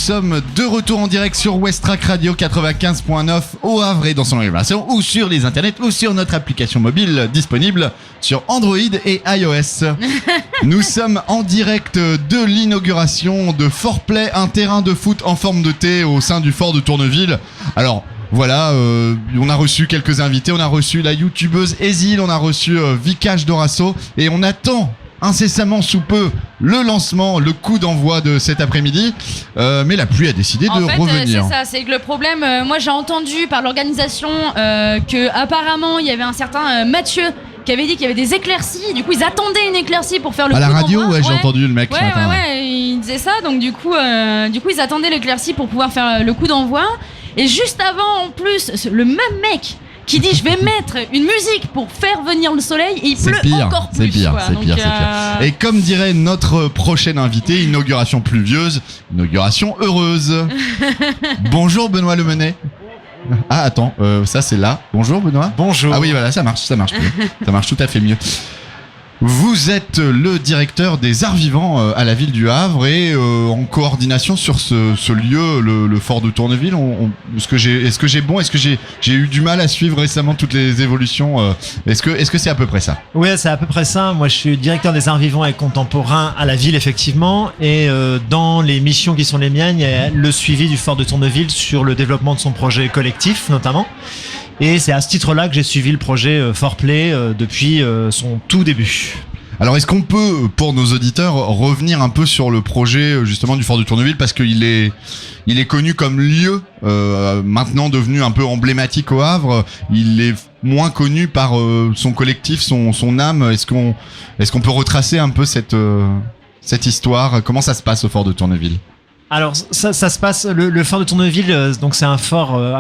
sommes de retour en direct sur Westrack Radio 95.9 au Havre et dans son agglomération, ou sur les internets, ou sur notre application mobile disponible sur Android et iOS. Nous sommes en direct de l'inauguration de Fort Play, un terrain de foot en forme de T au sein du fort de Tourneville. Alors voilà, on a reçu quelques invités, on a reçu la youtubeuse Ezil, on a reçu Vikash Dorasso et on attend incessamment sous peu le lancement, le coup d'envoi de cet après-midi, mais la pluie a décidé de revenir. C'est ça, c'est que le problème, moi j'ai entendu par l'organisation que apparemment il y avait un certain Mathieu qui avait dit qu'il y avait des éclaircies, du coup ils attendaient une éclaircie pour faire le coup d'envoi. À la radio, ouais, j'ai entendu le mec ce matin. Ouais, il disait ça, donc du coup ils attendaient l'éclaircie pour pouvoir faire le coup d'envoi. Et juste avant, en plus, le même mec qui dit je vais mettre une musique pour faire venir le soleil et il pleut encore plus. C'est pire. Et comme dirait notre prochain invité, inauguration pluvieuse, inauguration heureuse. Bonjour Benoît Lemenet. Ah attends, ça c'est là. Bonjour Benoît. Bonjour. Ah oui voilà, ça marche mieux. Ça marche tout à fait mieux. Vous êtes le directeur des Arts Vivants à la ville du Havre et en coordination sur ce lieu, le fort de Tourneville. Est-ce que j'ai eu du mal à suivre récemment toutes les évolutions Est-ce que c'est à peu près ça? Oui, c'est à peu près ça. Moi, je suis directeur des Arts Vivants et contemporains à la ville, effectivement. Et dans les missions qui sont les miennes, il y a le suivi du fort de Tourneville sur le développement de son projet collectif, notamment. Et c'est à ce titre-là que j'ai suivi le projet Fort Play depuis son tout début. Alors est-ce qu'on peut, pour nos auditeurs, revenir un peu sur le projet justement du fort de Tourneville, parce qu'il est connu comme lieu maintenant devenu un peu emblématique au Havre. Il est moins connu par son collectif, son âme. Est-ce qu'on peut retracer un peu cette histoire? Comment ça se passe au fort de Tourneville? Alors ça se passe, le fort de Tourneville, donc c'est un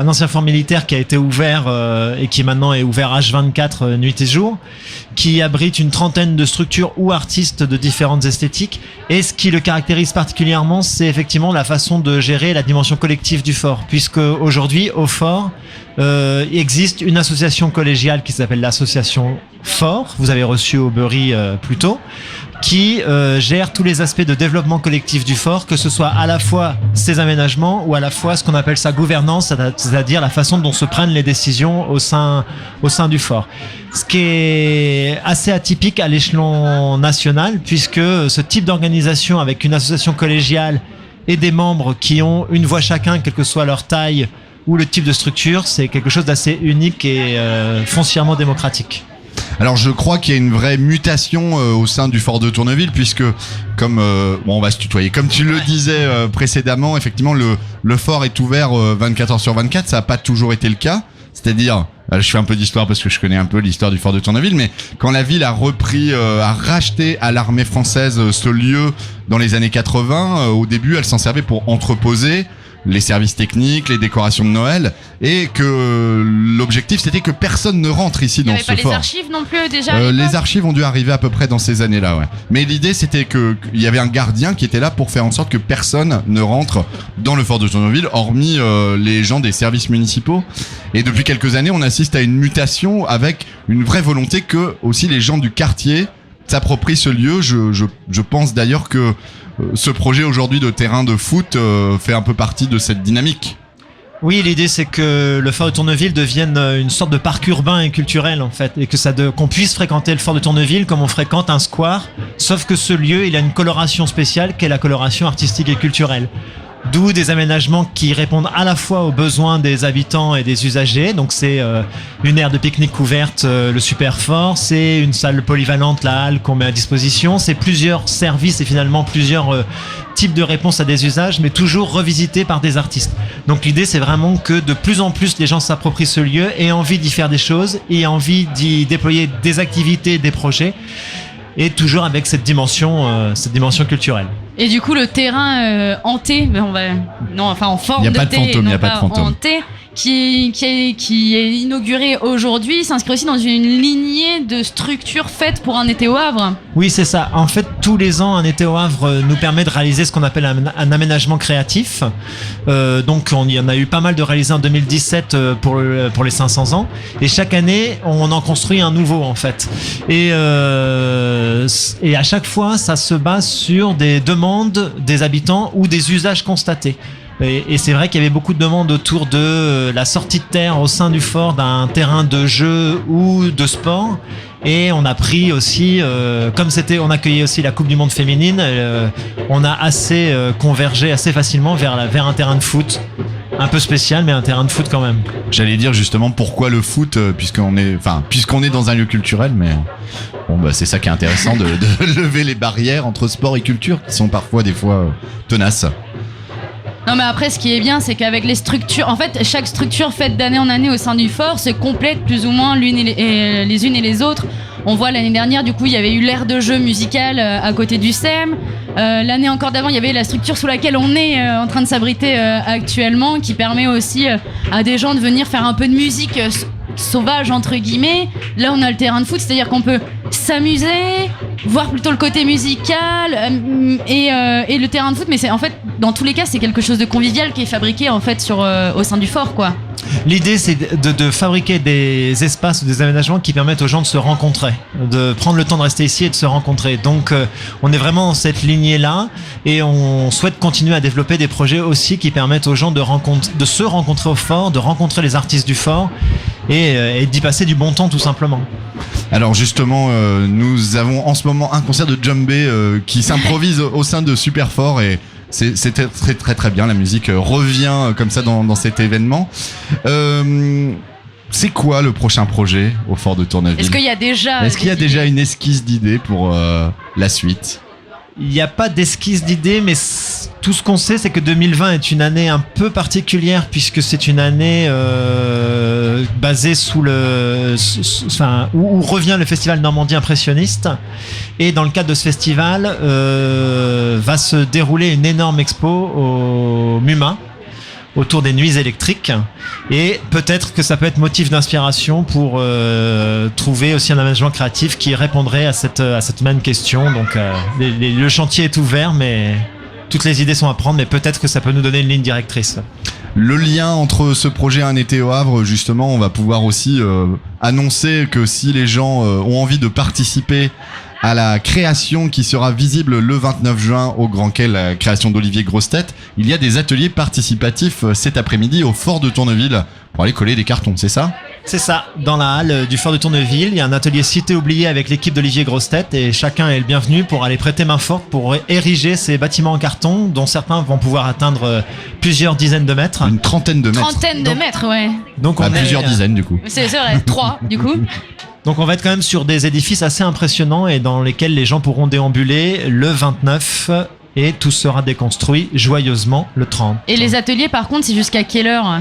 ancien fort militaire qui a été ouvert et qui maintenant est ouvert H24 nuit et jour, qui abrite une trentaine de structures ou artistes de différentes esthétiques. Et ce qui le caractérise particulièrement, c'est effectivement la façon de gérer la dimension collective du fort, puisque aujourd'hui au fort existe une association collégiale qui s'appelle l'association Fort. Vous avez reçu au Berry plus tôt, qui gère tous les aspects de développement collectif du fort, que ce soit à la fois ses aménagements ou à la fois ce qu'on appelle sa gouvernance, c'est-à-dire la façon dont se prennent les décisions au sein du fort. Ce qui est assez atypique à l'échelon national, puisque ce type d'organisation avec une association collégiale et des membres qui ont une voix chacun, quelle que soit leur taille ou le type de structure, c'est quelque chose d'assez unique et foncièrement démocratique. Alors je crois qu'il y a une vraie mutation au sein du fort de Tourneville, puisque comme on va se tutoyer, comme tu le disais précédemment, effectivement le fort est ouvert 24 heures sur 24. Ça n'a pas toujours été le cas, c'est-à-dire je fais un peu d'histoire parce que je connais un peu l'histoire du fort de Tourneville, mais quand la ville a racheté à l'armée française ce lieu dans les années 80, au début elle s'en servait pour entreposer les services techniques, les décorations de Noël, et que l'objectif c'était que personne ne rentre ici dans ce fort. Il n'y avait pas les archives non plus déjà les archives ont dû arriver à peu près dans ces années-là, ouais. Mais l'idée c'était qu'il y avait un gardien qui était là pour faire en sorte que personne ne rentre dans le fort de Tourneville, hormis les gens des services municipaux. Et depuis quelques années, on assiste à une mutation avec une vraie volonté que aussi les gens du quartier s'approprient ce lieu. Je pense d'ailleurs que ce projet aujourd'hui de terrain de foot fait un peu partie de cette dynamique. Oui, l'idée c'est que le fort de Tourneville devienne une sorte de parc urbain et culturel en fait, et que qu'on puisse fréquenter le fort de Tourneville comme on fréquente un square, sauf que ce lieu il a une coloration spéciale qui est la coloration artistique et culturelle. D'où des aménagements qui répondent à la fois aux besoins des habitants et des usagers. Donc c'est une aire de pique-nique couverte, le super fort, c'est une salle polyvalente, la halle qu'on met à disposition, c'est plusieurs services et finalement plusieurs types de réponses à des usages, mais toujours revisités par des artistes. Donc l'idée c'est vraiment que de plus en plus les gens s'approprient ce lieu, aient envie d'y faire des choses, aient envie d'y déployer des activités, des projets, et toujours avec cette dimension culturelle. Et du coup, le terrain hanté, en forme de T, il n'y a pas de fantôme. Hanté, qui est inauguré aujourd'hui, s'inscrit aussi dans une lignée de structures faites pour un été au Havre. Oui, c'est ça. En fait, tous les ans, un été au Havre nous permet de réaliser ce qu'on appelle un aménagement créatif. Donc, il y en a eu pas mal de réalisés en 2017 pour les 500 ans. Et chaque année, on en construit un nouveau, en fait. Et à chaque fois, ça se base sur des demandes des habitants ou des usages constatés. Et c'est vrai qu'il y avait beaucoup de demandes autour de la sortie de terre au sein du fort d'un terrain de jeu ou de sport. Et on a pris aussi, on accueillait aussi la Coupe du Monde féminine, on a assez convergé assez facilement vers un terrain de foot. Un peu spécial, mais un terrain de foot quand même. J'allais dire justement pourquoi le foot, puisqu'on est dans un lieu culturel, mais bon, bah, c'est ça qui est intéressant de lever les barrières entre sport et culture qui sont parfois des fois tenaces. Non mais après ce qui est bien c'est qu'avec les structures, en fait chaque structure faite d'année en année au sein du fort se complète plus ou moins les unes et les autres. On voit l'année dernière du coup il y avait eu l'aire de jeu musical à côté du SEM. L'année encore d'avant il y avait la structure sous laquelle on est en train de s'abriter actuellement qui permet aussi à des gens de venir faire un peu de musique sauvage entre guillemets. Là on a le terrain de foot, c'est-à-dire qu'on peut s'amuser, voir plutôt le côté musical et le terrain de foot, mais c'est en fait dans tous les cas c'est quelque chose de convivial qui est fabriqué en fait au sein du fort quoi. L'idée c'est de fabriquer des espaces ou des aménagements qui permettent aux gens de se rencontrer, de prendre le temps de rester ici et de se rencontrer. Donc on est vraiment dans cette lignée là et on souhaite continuer à développer des projets aussi qui permettent aux gens de se rencontrer au fort, de rencontrer les artistes du fort et d'y passer du bon temps tout simplement. Alors justement, nous avons en ce moment un concert de djembé qui s'improvise au sein de Superfort et c'est très très très bien. La musique revient comme ça dans cet événement. C'est quoi le prochain projet au fort de Tourneville ? Est-ce qu'il y a déjà une esquisse d'idée pour la suite ? Il n'y a pas d'esquisse d'idée, mais tout ce qu'on sait, c'est que 2020 est une année un peu particulière puisque c'est une année basée où revient le festival Normandie impressionniste. Et dans le cadre de ce festival, va se dérouler une énorme expo au MUMA autour des nuits électriques et peut-être que ça peut être motif d'inspiration pour trouver aussi un aménagement créatif qui répondrait à cette même question. Donc le chantier est ouvert mais toutes les idées sont à prendre, mais peut-être que ça peut nous donner une ligne directrice. Le lien entre ce projet Un été au Havre, justement, on va pouvoir aussi annoncer que si les gens ont envie de participer à la création qui sera visible le 29 juin au Grand Quai, la création d'Olivier Grossetête, il y a des ateliers participatifs cet après-midi au fort de Tourneville pour aller coller des cartons, c'est ça ? C'est ça, dans la halle du fort de Tourneville, il y a un atelier Cité oubliée avec l'équipe d'Olivier Grossetête et chacun est le bienvenu pour aller prêter main forte pour ériger ces bâtiments en carton dont certains vont pouvoir atteindre plusieurs dizaines de mètres. Une trentaine de mètres. Trentaine de mètres, ouais. Donc on plusieurs dizaines du coup. C'est vrai, 3 du coup. Donc on va être quand même sur des édifices assez impressionnants et dans lesquels les gens pourront déambuler le 29 et tout sera déconstruit joyeusement le 30. Et les ateliers par contre c'est jusqu'à quelle heure ?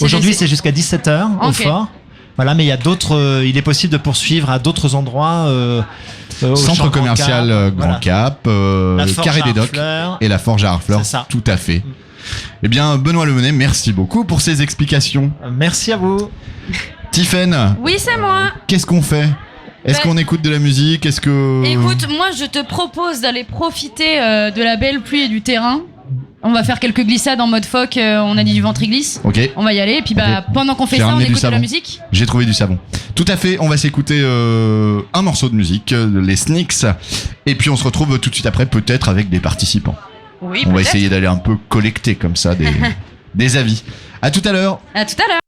Aujourd'hui c'est jusqu'à 17h au fort. Voilà, mais il y a d'autres. Il est possible de poursuivre à d'autres endroits. Centre commercial Grand Cap, Carré des Docks et la Forge à Harfleur. Tout à fait. Eh bien, Benoît Lemonnet, merci beaucoup pour ces explications. Merci à vous. Tiffaine. Oui, c'est moi. Qu'est-ce qu'on fait ? Est-ce qu'on écoute de la musique ? Est-ce que... Écoute, moi je te propose d'aller profiter de la belle pluie et du terrain. On va faire quelques glissades en mode phoque, on a dit du ventriglisse. Ok. On va y aller, et puis pendant qu'on fait ça, on écoute de la musique. J'ai trouvé du savon. Tout à fait, on va s'écouter un morceau de musique, les Snicks, et puis on se retrouve tout de suite après, peut-être avec des participants. Oui, on va essayer d'aller un peu collecter comme ça des avis. À tout à l'heure. À tout à l'heure.